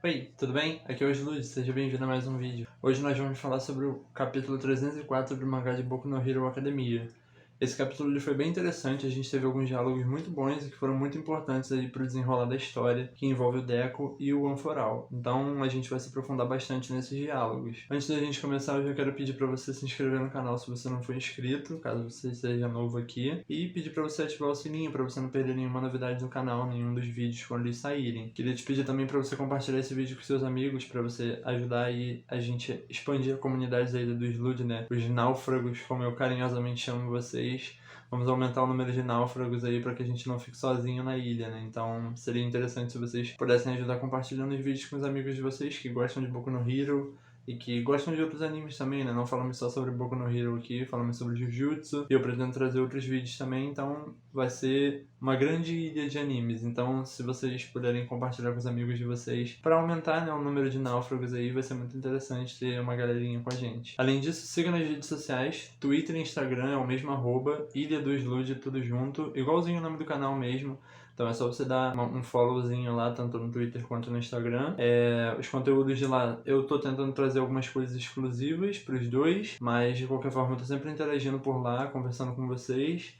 Oi, tudo bem? Aqui é o Slud, seja bem-vindo a mais um vídeo. Hoje nós vamos falar sobre o capítulo 304 do mangá de Boku no Hero Academia. Esse capítulo ele foi bem interessante, a gente teve alguns diálogos muito bons e que foram muito importantes aí para o desenrolar da história, que envolve o Deco e o Anforal. Então a gente vai se aprofundar bastante nesses diálogos. Antes da gente começar, eu já quero pedir para você se inscrever no canal se você não for inscrito, caso você seja novo aqui, e pedir para você ativar o sininho para você não perder nenhuma novidade do canal, nenhum dos vídeos quando eles saírem. Queria te pedir também para você compartilhar esse vídeo com seus amigos, para você ajudar aí a gente expandir a comunidade aí do Slud, né? Os náufragos, como eu carinhosamente chamo vocês. Vamos aumentar o número de náufragos aí para que a gente não fique sozinho na ilha, né? Então seria interessante se vocês pudessem ajudar compartilhando os vídeos com os amigos de vocês que gostam de Boku no Hero e que gostam de outros animes também, né? Não falamos só sobre Boku no Hero aqui, falamos sobre Jujutsu e eu pretendo trazer outros vídeos também, então vai ser uma grande ilha de animes. Então se vocês puderem compartilhar com os amigos de vocês para aumentar, né, o número de náufragos aí, vai ser muito interessante ter uma galerinha com a gente. Além disso, siga nas redes sociais, Twitter e Instagram é o mesmo arroba, Ilha do Slud, tudo junto, igualzinho o nome do canal mesmo. Então é só você dar um followzinho lá, tanto no Twitter quanto no Instagram. Os conteúdos de lá, eu tô tentando trazer algumas coisas exclusivas pros dois, mas de qualquer forma eu tô sempre interagindo por lá, conversando com vocês.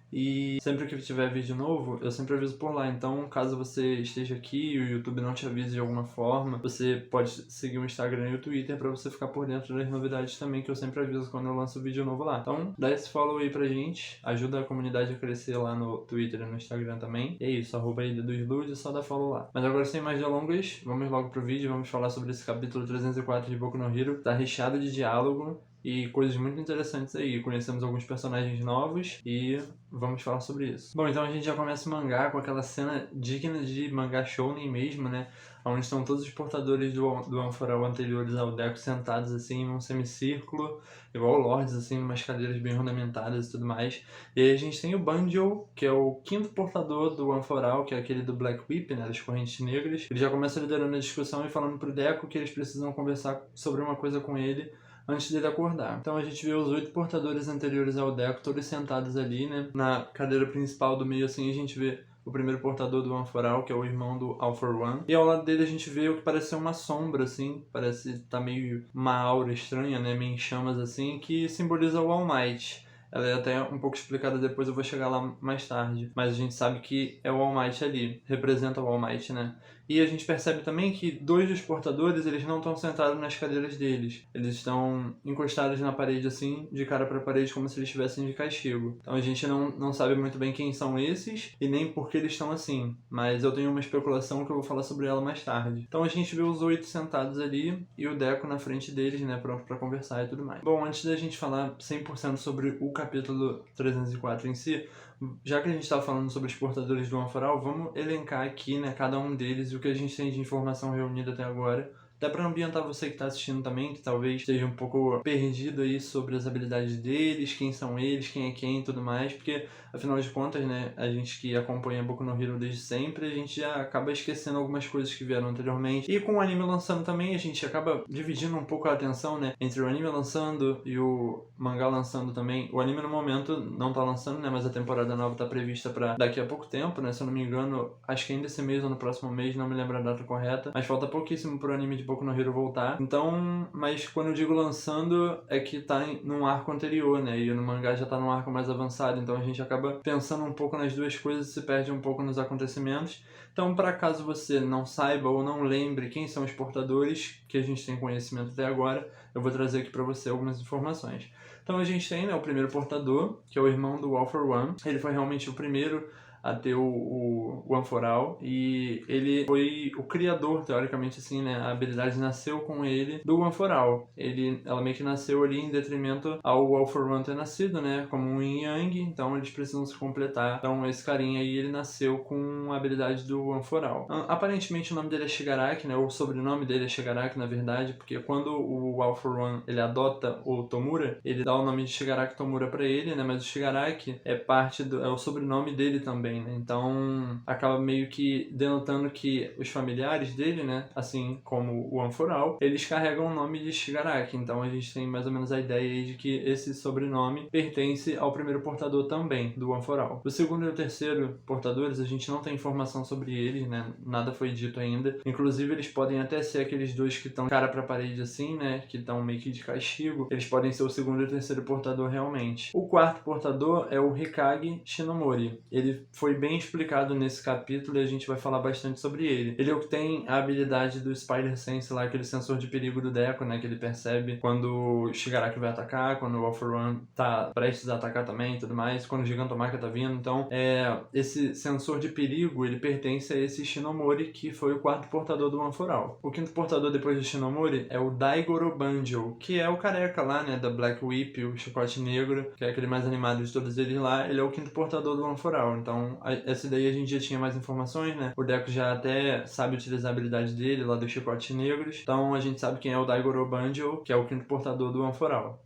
E sempre que tiver vídeo novo, eu sempre aviso por lá. Então, caso você esteja aqui e o YouTube não te avise de alguma forma, você pode seguir o Instagram e o Twitter pra você ficar por dentro das novidades também, que eu sempre aviso quando eu lanço vídeo novo lá. Então, dá esse follow aí pra gente, ajuda a comunidade a crescer lá no Twitter e no Instagram também. E é isso, arroba Ilha do Slud, só dá follow lá. Mas agora, sem mais delongas, vamos logo pro vídeo, vamos falar sobre esse capítulo 304 de Boku no Hero. Tá recheado de diálogo e coisas muito interessantes aí. Conhecemos alguns personagens novos e vamos falar sobre isso. Bom, então a gente já começa o mangá com aquela cena digna de mangá shounen mesmo, né? Onde estão todos os portadores do Anforal anteriores ao Deco sentados assim num semicírculo, igual lords, assim, umas cadeiras bem ornamentadas e tudo mais. E aí a gente tem o Banjo, que é o quinto portador do Anforal, que é aquele do Black Whip, né? Das correntes negras. Ele já começa liderando a discussão e falando pro Deco que eles precisam conversar sobre uma coisa com ele antes dele acordar. Então a gente vê os 8 portadores anteriores ao Deco, todos sentados ali, né? Na cadeira principal do meio, assim, a gente vê o primeiro portador do Anforal, que é o irmão do All for One. E ao lado dele a gente vê o que parece ser uma sombra, assim, parece tá meio uma aura estranha, né? Meio em chamas, assim, que simboliza o All Might. Ela é até um pouco explicada depois, eu vou chegar lá mais tarde. Mas a gente sabe que é o All Might ali, representa o All Might, né? E a gente percebe também que 2 dos portadores, eles não estão sentados nas cadeiras deles. Eles estão encostados na parede assim, de cara para parede, como se eles estivessem de castigo. Então a gente não sabe muito bem quem são esses e nem por que eles estão assim. Mas eu tenho uma especulação que eu vou falar sobre ela mais tarde. Então a gente vê os 8 sentados ali e o Deco na frente deles, né, pronto para conversar e tudo mais. Bom, antes da gente falar 100% sobre o capítulo 304 em si, já que a gente está falando sobre os portadores do Anforal, vamos elencar aqui, né, cada um deles e o que a gente tem de informação reunida até agora. Dá pra ambientar você que tá assistindo também, que talvez esteja um pouco perdido aí sobre as habilidades deles, quem são eles, quem é quem e tudo mais, porque afinal de contas, né, a gente que acompanha Boku no Hero desde sempre, a gente já acaba esquecendo algumas coisas que vieram anteriormente. E com o anime lançando também, a gente acaba dividindo um pouco a atenção, né, entre o anime lançando e o mangá lançando também. O anime no momento não tá lançando, né, mas a temporada nova tá prevista pra daqui a pouco tempo, né, se eu não me engano, acho que ainda esse mês ou no próximo mês, não me lembro a data correta, mas falta pouquíssimo pro anime de Boku no Hero voltar. Então, mas quando eu digo lançando, é que tá num arco anterior, né? E no mangá já tá num arco mais avançado. Então a gente acaba pensando um pouco nas duas coisas e se perde um pouco nos acontecimentos. Então, para caso você não saiba ou não lembre quem são os portadores, que a gente tem conhecimento até agora, eu vou trazer aqui para você algumas informações. Então a gente tem, né, o primeiro portador, que é o irmão do All for One. Ele foi realmente o primeiro a ter o Anforal e ele foi o criador, teoricamente assim, né, a habilidade nasceu com ele do Anforal. Ela meio que nasceu ali em detrimento ao All for One ter nascido, né, como um Yin Yang, então eles precisam se completar. Então esse carinha aí, ele nasceu com a habilidade do Anforal. Aparentemente o nome dele é Shigaraki, né, o sobrenome dele é Shigaraki, na verdade, porque quando o All for One, ele adota o Tomura, ele dá o nome de Shigaraki Tomura pra ele, né, mas o Shigaraki é o sobrenome dele também. também, né? Então acaba meio que denotando que os familiares dele, né, assim como o One-For-All, eles carregam o nome de Shigaraki. Então a gente tem mais ou menos a ideia aí de que esse sobrenome pertence ao primeiro portador também, do One-For-All. O segundo e o terceiro portadores, a gente não tem informação sobre eles, né? Nada foi dito ainda. Inclusive, eles podem até ser aqueles dois que estão cara pra parede assim, né? Que estão meio que de castigo. Eles podem ser o segundo e o terceiro portador realmente. O quarto portador é o Hikage Shinomori. Ele foi bem explicado nesse capítulo e a gente vai falar bastante sobre ele. Ele é o que tem a habilidade do Spider Sense lá, aquele sensor de perigo do Deku, né? Que ele percebe quando o Shigaraki vai atacar, quando o All For One tá prestes a atacar também e tudo mais, quando o Gigantomachia tá vindo. Então, esse sensor de perigo, ele pertence a esse Shinomori, que foi o quarto portador do One-For-All. O quinto portador depois do Shinomori é o Daigoro Banjo, que é o careca lá, né, da Black Whip, o chicote negro, que é aquele mais animado de todos eles lá. Ele é o quinto portador do One-For-All. Então, essa daí a gente já tinha mais informações, né? O Deku já até sabe utilizar a habilidade dele lá dos chicotes negros. Então, a gente sabe quem é o Daigoro Banjo, que é o quinto portador do One-For-All.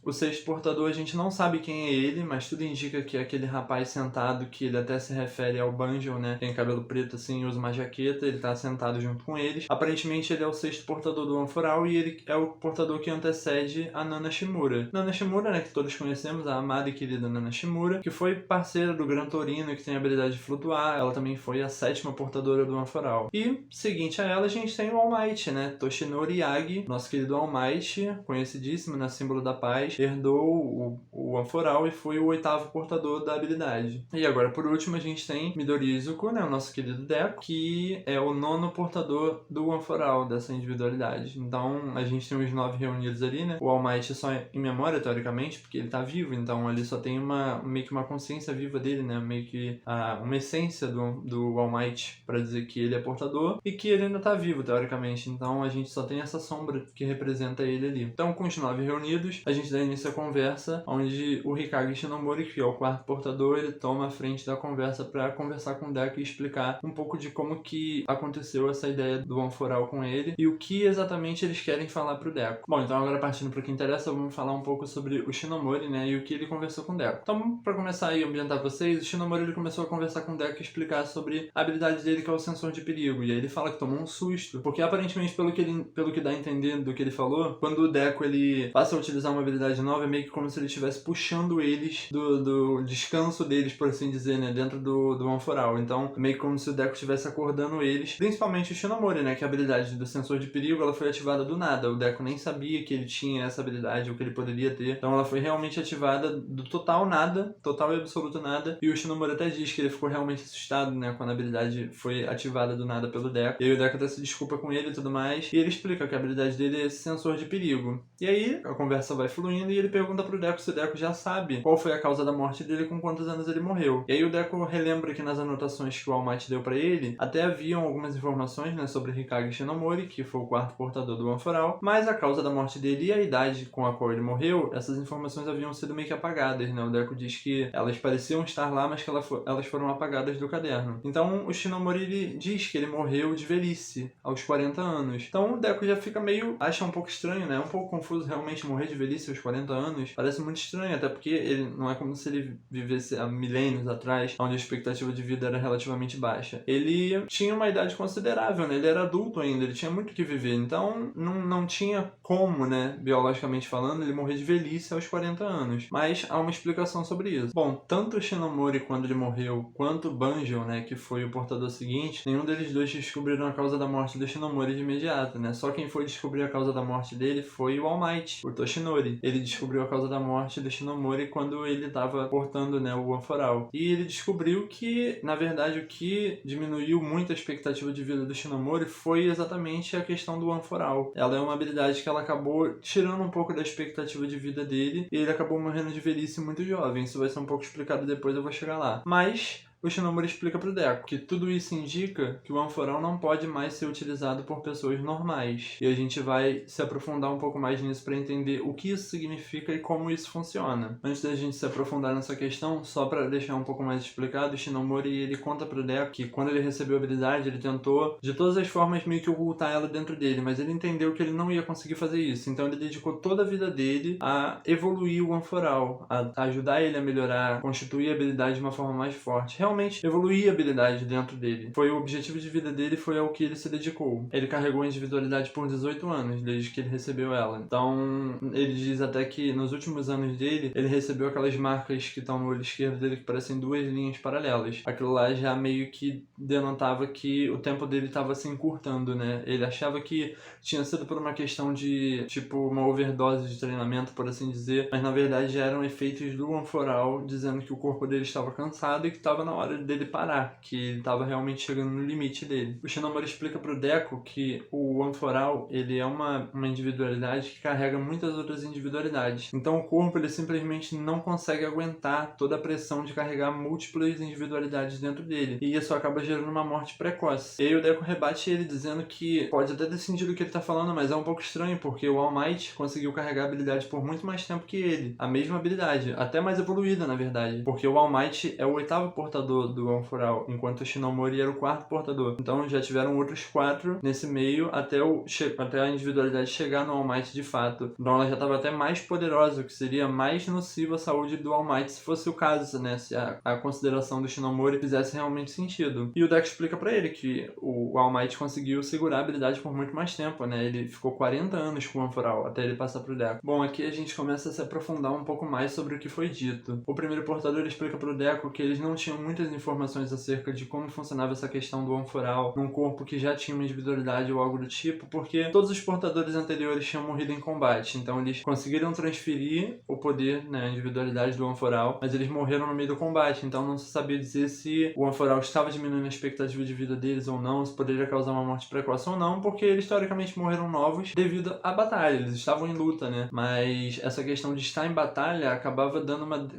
O sexto portador a gente não sabe quem é ele, mas tudo indica que é aquele rapaz sentado que ele até se refere ao Banjo, né? Tem cabelo preto assim, usa uma jaqueta, ele tá sentado junto com eles. Aparentemente ele é o sexto portador do One-For-All e ele é o portador que antecede a Nana Shimura. Nana Shimura, né, que todos conhecemos, a amada e querida Nana Shimura, que foi parceira do Gran Torino, que tem a habilidade de flutuar. Ela também foi a sétima portadora do One-For-All. E, seguinte a ela, a gente tem o All Might, né? Toshinori Yagi, nosso querido All Might, conhecidíssimo, né? Símbolo da paz, herdou o One-For-All e foi o oitavo portador da habilidade. E agora, por último, a gente tem Midori Izuku, né, o nosso querido Deku, que é o nono portador do One-For-All, dessa individualidade. Então, a gente tem os 9 reunidos ali, né? O All Might só em memória, teoricamente, porque ele tá vivo, então ele só tem meio que uma consciência viva dele, né? Meio que uma essência do All Might pra dizer que ele é portador e que ele ainda tá vivo, teoricamente. Então, a gente só tem essa sombra que representa ele ali. Então, com os 9 reunidos, a gente dá início à conversa, onde o Hikage Shinomori, que é o quarto portador, ele toma a frente da conversa para conversar com o Deku e explicar um pouco de como que aconteceu essa ideia do One-For-All com ele e o que exatamente eles querem falar pro Deku. Bom, então agora partindo pro que interessa, vamos falar um pouco sobre o Shinomori, né, e o que ele conversou com o Deku. Então, para começar aí a ambientar vocês, o Shinomori ele começou a conversar com o Deku e explicar sobre a habilidade dele, que é o sensor de perigo, e aí ele fala que tomou um susto, porque aparentemente, pelo que dá a entender do que ele falou, quando o Deku ele passa a utilizar uma habilidade nova, é meio que como se ele estivesse puxando eles do descanso deles, por assim dizer, né, dentro do One-For-All. Então, meio que como se o Deku estivesse acordando eles, principalmente o Shinomori, né, que a habilidade do sensor de perigo, ela foi ativada do nada. O Deku nem sabia que ele tinha essa habilidade, ou que ele poderia ter. Então, ela foi realmente ativada do total nada, total e absoluto nada. E o Shinomori até diz que ele ficou realmente assustado, né, quando a habilidade foi ativada do nada pelo Deku. E aí o Deku até se desculpa com ele e tudo mais. E ele explica que a habilidade dele é esse sensor de perigo. E aí, a conversa vai fluindo e ele pergunta pro Deku se o Deku já sabe qual foi a causa da morte dele e com quantos anos ele morreu. E aí o Deku relembra que nas anotações que o All Might deu pra ele, até haviam algumas informações, né, sobre Hikage Shinomori, que foi o quarto portador do One-For-All, mas a causa da morte dele e a idade com a qual ele morreu, essas informações haviam sido meio que apagadas, né? O Deku diz que elas pareciam estar lá, mas que elas foram apagadas do caderno. Então o Shinomori ele diz que ele morreu de velhice, aos 40 anos. Então o Deku já fica acha um pouco estranho, né? É um pouco confuso realmente morrer de velhice aos 40 anos. Parece muito estranho, até porque ele não é como se ele vivesse há milênios atrás, onde a expectativa de vida era relativamente baixa. Ele tinha uma idade considerável, né? Ele era adulto ainda, ele tinha muito o que viver. Então não tinha como, né, biologicamente falando, ele morrer de velhice aos 40 anos. Mas há uma explicação sobre isso. Bom, tanto o Shinomori quando ele morreu, quanto o Banjo, né, que foi o portador seguinte, nenhum deles dois descobriram a causa da morte do Shinomori de imediato, né? Só quem foi descobrir a causa da morte dele foi o All Might, o Toshinori. Ele descobriu a causa da morte do Shinomori quando ele estava portando, né, o One-For-All. E ele descobriu que, na verdade, o que diminuiu muito a expectativa de vida do Shinomori foi exatamente a questão do One-For-All. Ela é uma habilidade que ela acabou tirando um pouco da expectativa de vida dele e ele acabou morrendo de velhice muito jovem. Isso vai ser um pouco explicado depois, eu vou chegar lá. Mas o Shinomura explica pro Deco que tudo isso indica que o Anforal não pode mais ser utilizado por pessoas normais. E a gente vai se aprofundar um pouco mais nisso para entender o que isso significa e como isso funciona. Antes da gente se aprofundar nessa questão, só para deixar um pouco mais explicado, o Shinomori ele conta pro Deco que quando ele recebeu a habilidade, ele tentou de todas as formas meio que ocultar ela dentro dele, mas ele entendeu que ele não ia conseguir fazer isso. Então ele dedicou toda a vida dele a evoluir o Anforal, a ajudar ele a melhorar, constituir a habilidade de uma forma mais forte. Realmente evoluir a habilidade dentro dele. Foi o objetivo de vida dele, foi ao que ele se dedicou. Ele carregou a individualidade por 18 anos, desde que ele recebeu ela. Então, ele diz até que nos últimos anos dele, ele recebeu aquelas marcas que estão no olho esquerdo dele que parecem duas linhas paralelas. Aquilo lá já meio que denotava que o tempo dele estava se encurtando, né? Ele achava que tinha sido por uma questão de, tipo, uma overdose de treinamento, por assim dizer, mas na verdade eram efeitos do Anforal dizendo que o corpo dele estava cansado e que estava na hora dele parar, que ele estava realmente chegando no limite dele. O Shinomura explica pro Deco que o Anforal, ele é uma individualidade que carrega muitas outras individualidades. Então o corpo, ele simplesmente não consegue aguentar toda a pressão de carregar múltiplas individualidades dentro dele. E isso acaba gerando uma morte precoce. E aí o Deco rebate ele dizendo que pode até ter sentido o que ele tá falando, mas é um pouco estranho, porque o All Might conseguiu carregar a habilidade por muito mais tempo que ele. A mesma habilidade, até mais evoluída, na verdade. Porque o All Might é o 8º portador do Anforal, enquanto o Shinomori era o 4º portador. Então já tiveram outros 4 nesse meio até a individualidade chegar no All Might de fato. Então ela já estava até mais poderosa, o que seria mais nocivo à saúde do All Might se fosse o caso, né? Se a consideração do Shinomori fizesse realmente sentido. E o Deco explica pra ele que o All Might conseguiu segurar a habilidade por muito mais tempo, né? Ele ficou 40 anos com o Anforal até ele passar pro Deco. Bom, aqui a gente começa a se aprofundar um pouco mais sobre o que foi dito. O primeiro portador explica pro Deco que eles não tinham muitas informações acerca de como funcionava essa questão do Anforal num corpo que já tinha uma individualidade ou algo do tipo, porque todos os portadores anteriores tinham morrido em combate. Então eles conseguiram transferir o poder, né, a individualidade do Anforal, mas eles morreram no meio do combate. Então não se sabia dizer se o Anforal estava diminuindo a expectativa de vida deles ou não, se poderia causar uma morte precoce ou não, porque eles historicamente morreram novos devido à batalha. Eles estavam em luta, né? Mas essa questão de estar em batalha acabava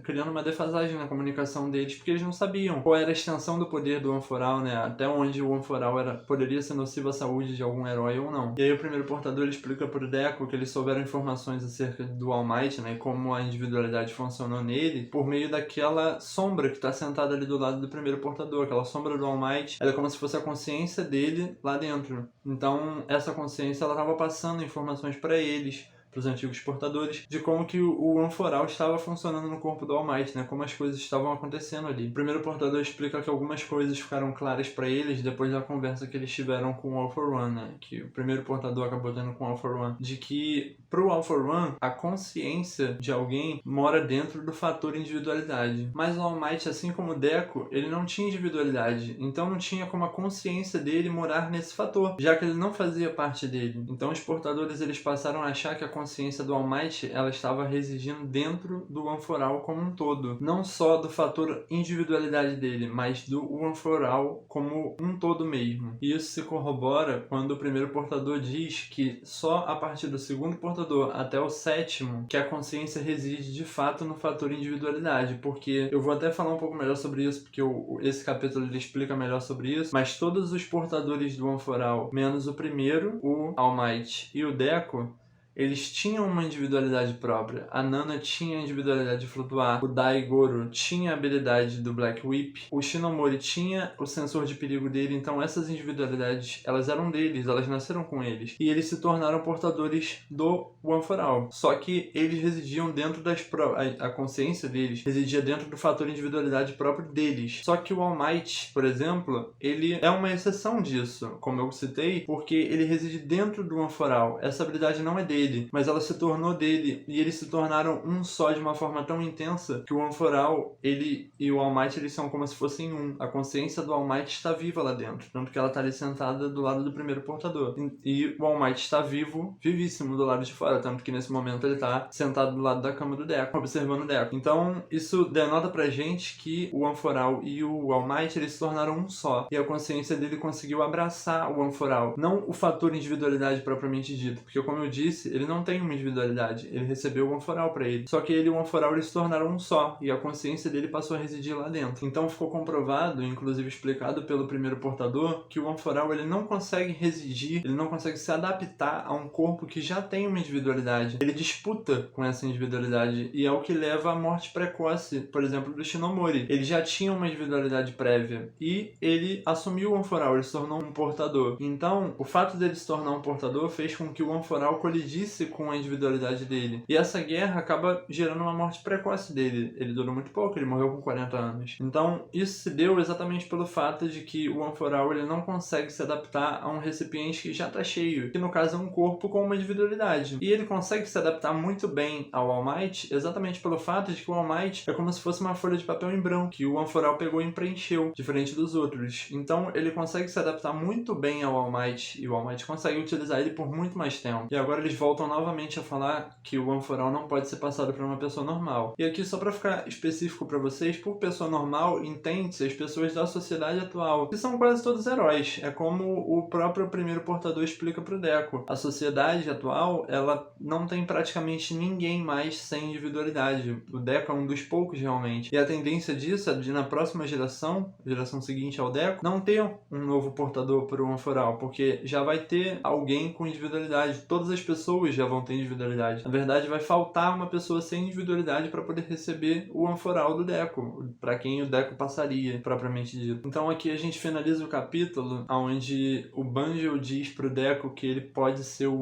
criando uma defasagem na comunicação deles, porque eles não sabiam qual era a extensão do poder do Anforal, né? Até onde o Anforal poderia ser nocivo à saúde de algum herói ou não. E aí o primeiro portador explica pro Deco que eles souberam informações acerca do All Might, né? E como a individualidade funcionou nele, por meio daquela sombra que está sentada ali do lado do primeiro portador. Aquela sombra do All Might, ela é como se fosse a consciência dele lá dentro. Então essa consciência, ela estava passando informações para eles, para os antigos portadores, de como que o Anforal estava funcionando no corpo do All Might, né? Como as coisas estavam acontecendo ali. O primeiro portador explica que algumas coisas ficaram claras para eles depois da conversa que eles tiveram com o All for One, né? Que o primeiro portador acabou tendo com o All for One, de que pro All for One, a consciência de alguém mora dentro do fator individualidade. Mas o All Might, assim como o Deco, ele não tinha individualidade, então não tinha como a consciência dele morar nesse fator, já que ele não fazia parte dele. Então os portadores, eles passaram a achar que a consciência do All Might, ela estava residindo dentro do Anforal como um todo. Não só do fator individualidade dele, mas do Anforal como um todo mesmo. E isso se corrobora quando o primeiro portador diz que só a partir do segundo portador até o 7º que a consciência reside de fato no fator individualidade. Porque eu vou até falar um pouco melhor sobre isso, porque esse capítulo ele explica melhor sobre isso, mas todos os portadores do Anforal, menos o primeiro, o All Might e o Deco, eles tinham uma individualidade própria. A Nana tinha a individualidade de flutuar, o Daigoro tinha a habilidade do Black Whip, o Shinomori tinha o sensor de perigo dele, então essas individualidades, elas eram deles, elas nasceram com eles. E eles se tornaram portadores do Anforal. Só que eles residiam dentro a consciência deles residia dentro do fator individualidade próprio deles. Só que o All Might, por exemplo, ele é uma exceção disso, como eu citei, porque ele reside dentro do Anforal. Essa habilidade não é dele, mas ela se tornou dele, e eles se tornaram um só de uma forma tão intensa que o Anforal, ele e o All Might, eles são como se fossem um. A consciência do All Might está viva lá dentro, tanto que ela está ali sentada do lado do primeiro portador. E o All Might está vivo, vivíssimo do lado de fora, tanto que nesse momento ele está sentado do lado da cama do Deco, observando o Deco. Então isso denota pra gente que o Anforal e o All Might, eles se tornaram um só, e a consciência dele conseguiu abraçar o Anforal, não o fator individualidade propriamente dito, porque como eu disse, ele não tem uma individualidade, ele recebeu o One For All pra ele. Só que ele e o One For All eles se tornaram um só, e a consciência dele passou a residir lá dentro. Então ficou comprovado, inclusive explicado pelo primeiro portador, que o One For All ele não consegue residir, ele não consegue se adaptar a um corpo que já tem uma individualidade. Ele disputa com essa individualidade, e é o que leva à morte precoce, por exemplo, do Shinomori. Ele já tinha uma individualidade prévia, e ele assumiu o One For All, ele se tornou um portador. Então, o fato dele se tornar um portador fez com que o One For All colidisse com a individualidade dele. E essa guerra acaba gerando uma morte precoce dele. Ele durou muito pouco, ele morreu com 40 anos. Então, isso se deu exatamente pelo fato de que o One For All ele não consegue se adaptar a um recipiente que já está cheio, que no caso é um corpo com uma individualidade. E ele consegue se adaptar muito bem ao All Might exatamente pelo fato de que o All Might é como se fosse uma folha de papel em branco, que o One For All pegou e preencheu, diferente dos outros. Então, ele consegue se adaptar muito bem ao All Might, e o All Might consegue utilizar ele por muito mais tempo. E agora eles voltam novamente a falar que o One For All não pode ser passado para uma pessoa normal. E aqui, só para ficar específico para vocês, por pessoa normal, entende-se as pessoas da sociedade atual, que são quase todos heróis. É como o próprio primeiro portador explica pro Deco. A sociedade atual, ela não tem praticamente ninguém mais sem individualidade. O Deco é um dos poucos realmente. E a tendência disso é de na próxima geração seguinte ao Deco, não ter um novo portador pro One For All, porque já vai ter alguém com individualidade. Todas as pessoas já vão ter individualidade. Na verdade, vai faltar uma pessoa sem individualidade para poder receber o One For All do Deco, para quem o Deco passaria, propriamente dito. Então aqui a gente finaliza o capítulo onde o Banjo diz pro Deco que ele pode ser o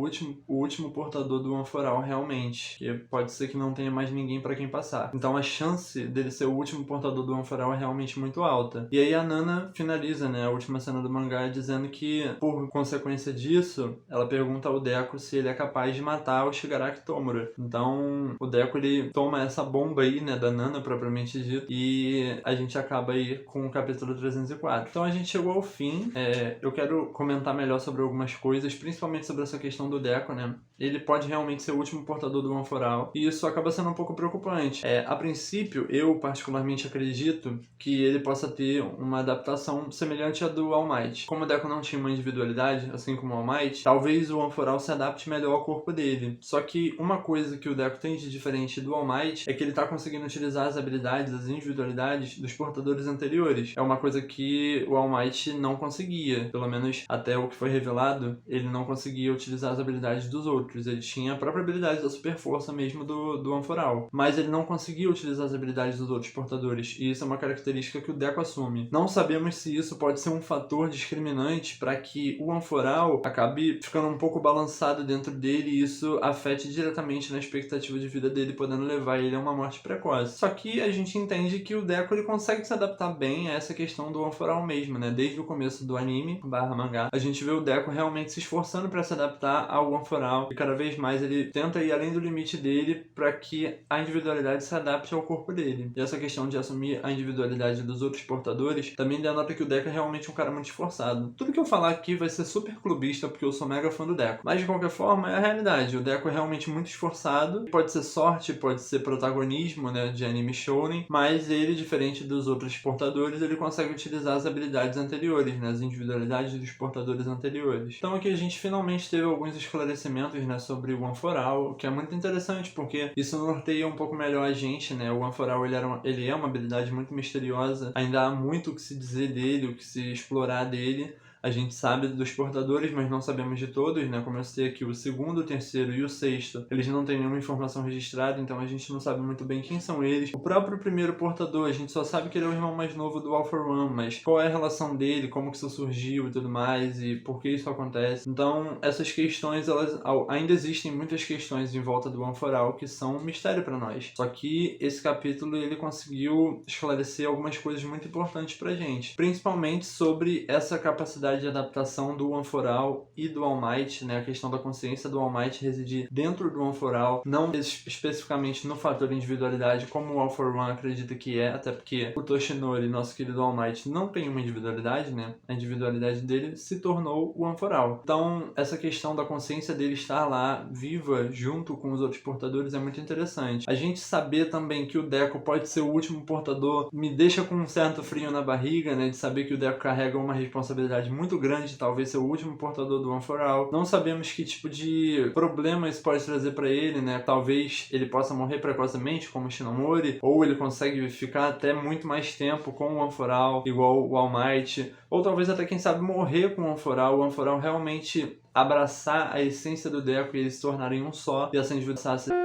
último portador do One For All realmente, que pode ser que não tenha mais ninguém para quem passar. Então a chance dele ser o último portador do One For All é realmente muito alta. E aí a Nana finaliza, né, a última cena do mangá dizendo que, por consequência disso, ela pergunta ao Deco se ele é capaz de matar o Shigaraki Tomura. Então o Deco ele toma essa bomba aí, né, da Nana propriamente dito, e a gente acaba aí com o capítulo 304. Então a gente chegou ao fim. Eu quero comentar melhor sobre algumas coisas, principalmente sobre essa questão do Deco, né? Ele pode realmente ser o último portador do One For All, e isso acaba sendo um pouco preocupante. A princípio, eu particularmente acredito que ele possa ter uma adaptação semelhante à do All Might. Como o Deco não tinha uma individualidade, assim como o All Might, talvez o One For All se adapte melhor ao corpo dele. Só que uma coisa que o Deco tem de diferente do All Might é que ele tá conseguindo utilizar as habilidades, as individualidades dos portadores anteriores. É uma coisa que o All Might não conseguia. Pelo menos até o que foi revelado, ele não conseguia utilizar as habilidades dos outros. Ele tinha a própria habilidade da super força mesmo do One For All. Mas ele não conseguia utilizar as habilidades dos outros portadores. E isso é uma característica que o Deco assume. Não sabemos se isso pode ser um fator discriminante para que o One For All acabe ficando um pouco balançado dentro dele e isso afete diretamente na expectativa de vida dele, podendo levar ele a uma morte precoce. Só que a gente entende que o Deco ele consegue se adaptar bem a essa questão do One For All mesmo, né? Desde o começo do anime /mangá, a gente vê o Deco realmente se esforçando para se adaptar ao One For All e cada vez mais ele tenta ir além do limite dele para que a individualidade se adapte ao corpo dele. E essa questão de assumir a individualidade dos outros portadores também denota que o Deco é realmente um cara muito esforçado. Tudo que eu falar aqui vai ser super clubista porque eu sou mega fã do Deco, mas de qualquer forma é a realidade. O Deco é realmente muito esforçado, pode ser sorte, pode ser protagonismo, né, de anime shounen, mas ele, diferente dos outros portadores, ele consegue utilizar as habilidades anteriores, né, as individualidades dos portadores anteriores. Então aqui a gente finalmente teve alguns esclarecimentos, né, sobre o One For All, o que é muito interessante porque isso norteia um pouco melhor a gente, né. O One For All ele é uma habilidade muito misteriosa, ainda há muito o que se dizer dele, o que se explorar dele. A gente sabe dos portadores, mas não sabemos de todos, né? Como eu citei aqui, o segundo, o terceiro e o sexto, eles não têm nenhuma informação registrada, então a gente não sabe muito bem quem são eles. O próprio primeiro portador, a gente só sabe que ele é o irmão mais novo do All For One, mas qual é a relação dele, como que isso surgiu e tudo mais, e por que isso acontece. Então, essas questões, elas ainda existem muitas questões em volta do One For All que são um mistério para nós. Só que esse capítulo, ele conseguiu esclarecer algumas coisas muito importantes pra gente, principalmente sobre essa capacidade de adaptação do One For All e do All Might, né? A questão da consciência do All Might residir dentro do One For All, não especificamente no fator individualidade, como o All For One acredita que é, até porque o Toshinori, nosso querido All Might, não tem uma individualidade, né? A individualidade dele se tornou o One For All. Então, essa questão da consciência dele estar lá, viva, junto com os outros portadores, é muito interessante. A gente saber também que o Deco pode ser o último portador me deixa com um certo frio na barriga, né? De saber que o Deco carrega uma responsabilidade muito muito grande de talvez ser o último portador do One for All. Não sabemos que tipo de problema isso pode trazer pra ele, né? Talvez ele possa morrer precocemente, como o Shinomori, ou ele consegue ficar até muito mais tempo com o One for All, igual o All Might, ou talvez até, quem sabe, morrer com o One for All realmente abraçar a essência do Deku e eles se tornarem um só, e essa individualidade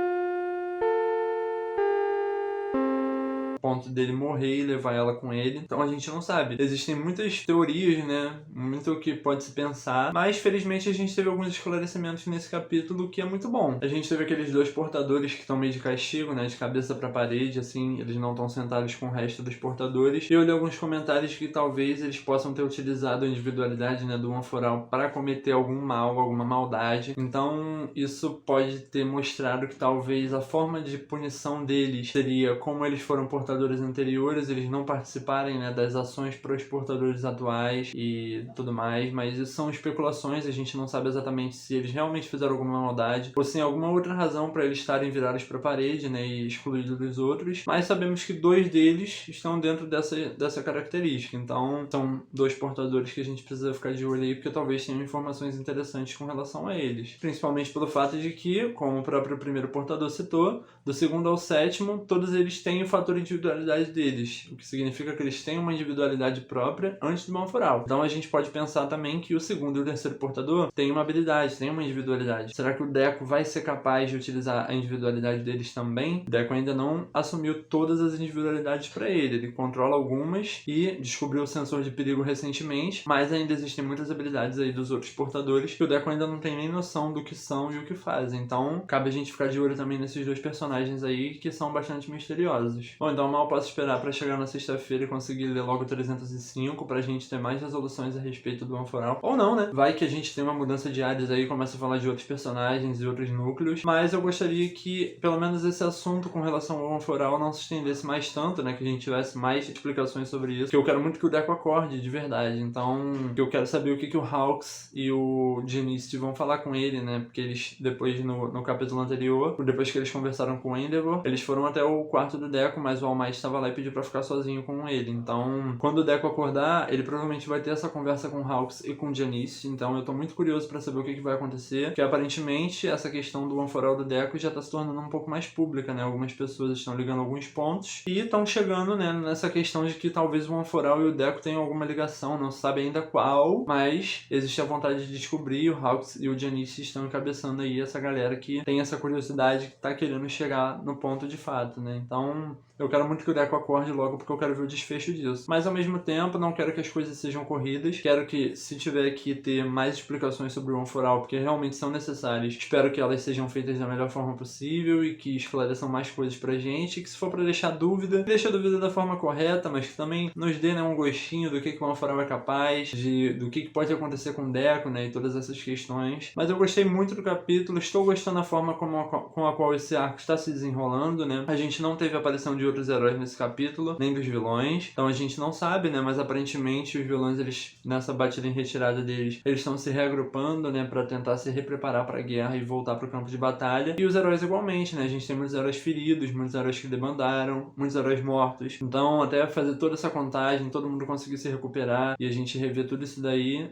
ponto dele morrer e levar ela com ele. Então a gente não sabe. Existem muitas teorias, né? Muito o que pode se pensar, mas felizmente a gente teve alguns esclarecimentos nesse capítulo que é muito bom. A gente teve aqueles dois portadores que estão meio de castigo, né? De cabeça pra parede, assim, eles não estão sentados com o resto dos portadores. E eu li alguns comentários que talvez eles possam ter utilizado a individualidade, né, do One for All para cometer algum mal, alguma maldade. Então isso pode ter mostrado que talvez a forma de punição deles seria como eles foram portadores anteriores, eles não participarem, né, das ações para os portadores atuais e tudo mais, mas isso são especulações, a gente não sabe exatamente se eles realmente fizeram alguma maldade ou se tem alguma outra razão para eles estarem virados para a parede, né, e excluídos dos outros, mas sabemos que 2 deles estão dentro dessa característica, então são 2 portadores que a gente precisa ficar de olho aí, porque talvez tenham informações interessantes com relação a eles, principalmente pelo fato de que, como o próprio primeiro portador citou, do 2º ao 7º, todos eles têm o fator individualidade deles, o que significa que eles têm uma individualidade própria antes do One for All. Então a gente pode pensar também que o 2º e o 3º portador têm uma habilidade, têm uma individualidade. Será que o Deku vai ser capaz de utilizar a individualidade deles também? O Deku ainda não assumiu todas as individualidades para ele controla algumas e descobriu o sensor de perigo recentemente, mas ainda existem muitas habilidades aí dos outros portadores que o Deku ainda não tem nem noção do que são e o que fazem. Então cabe a gente ficar de olho também nesses 2 personagens aí que são bastante misteriosos. Bom, então mal posso esperar para chegar na sexta-feira e conseguir ler logo 305 pra gente ter mais resoluções a respeito do One for All. Ou não, né? Vai que a gente tem uma mudança de áreas aí e começa a falar de outros personagens e outros núcleos, mas eu gostaria que pelo menos esse assunto com relação ao One for All não se estendesse mais tanto, né? Que a gente tivesse mais explicações sobre isso, que eu quero muito que o Deku acorde de verdade. Então eu quero saber o que o Hawks e o Genicid vão falar com ele, né? Porque eles, depois no capítulo anterior, depois que eles conversaram com o Endeavor, eles foram até o quarto do Deku, mas o All Might estava lá e pediu pra ficar sozinho com ele. Então, quando o Deku acordar, ele provavelmente vai ter essa conversa com o Hawks e com o Genicid. Então eu tô muito curioso pra saber o que vai acontecer, porque aparentemente essa questão do One for All do Deku já tá se tornando um pouco mais pública, né? Algumas pessoas estão ligando alguns pontos e estão chegando, né, nessa questão de que talvez o One for All e o Deku tenham alguma ligação, não se sabe ainda qual, mas existe a vontade de descobrir. O Hawks e o Genicid estão encabeçando aí essa galera que tem essa curiosidade, que tá querendo chegar no ponto de fato, né? Então eu quero muito que o Deku acorde logo, porque eu quero ver o desfecho disso. Mas ao mesmo tempo, não quero que as coisas sejam corridas. Quero que, se tiver que ter mais explicações sobre o One for All, porque realmente são necessárias, espero que elas sejam feitas da melhor forma possível e que esclareçam mais coisas pra gente. E que, se for pra deixar dúvida, deixa a dúvida da forma correta, mas que também nos dê, né, um gostinho do que o One for All é capaz, do que pode acontecer com o Deku, né, e todas essas questões. Mas eu gostei muito do capítulo, estou gostando da forma com a qual esse arco está se desenrolando, né? A gente não teve a aparição de outros heróis nesse capítulo, nem dos vilões, então a gente não sabe, né, mas aparentemente os vilões, eles, nessa batida em retirada deles, eles estão se reagrupando, né, pra tentar se repreparar pra guerra e voltar pro campo de batalha, e os heróis igualmente, né, a gente tem muitos heróis feridos, muitos heróis que debandaram, muitos heróis mortos, então até fazer toda essa contagem, todo mundo conseguir se recuperar e a gente rever tudo isso daí,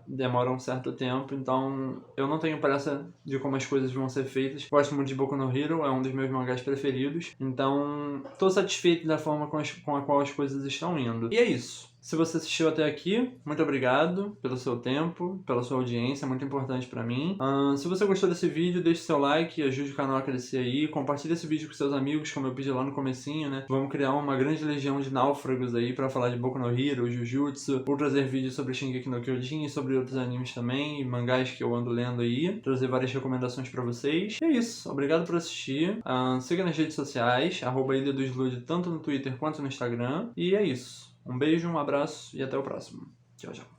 demora um certo tempo, então eu não tenho pressa de como as coisas vão ser feitas. Gosto muito de Boku no Hero, é um dos meus mangás preferidos, então tô satisfeito da forma com a qual as coisas estão indo. E é isso. Se você assistiu até aqui, muito obrigado pelo seu tempo, pela sua audiência, é muito importante pra mim. Se você gostou desse vídeo, deixe seu like, ajude o canal a crescer aí, compartilhe esse vídeo com seus amigos, como eu pedi lá no comecinho, né? Vamos criar uma grande legião de náufragos aí pra falar de Boku no Hero, Jujutsu, ou trazer vídeos sobre Shingeki no Kyojin e sobre outros animes também, e mangás que eu ando lendo aí, trazer várias recomendações pra vocês. E é isso, obrigado por assistir. Siga nas redes sociais, @Ilha do Slud, tanto no Twitter quanto no Instagram. E é isso. Um beijo, um abraço e até o próximo. Tchau, tchau.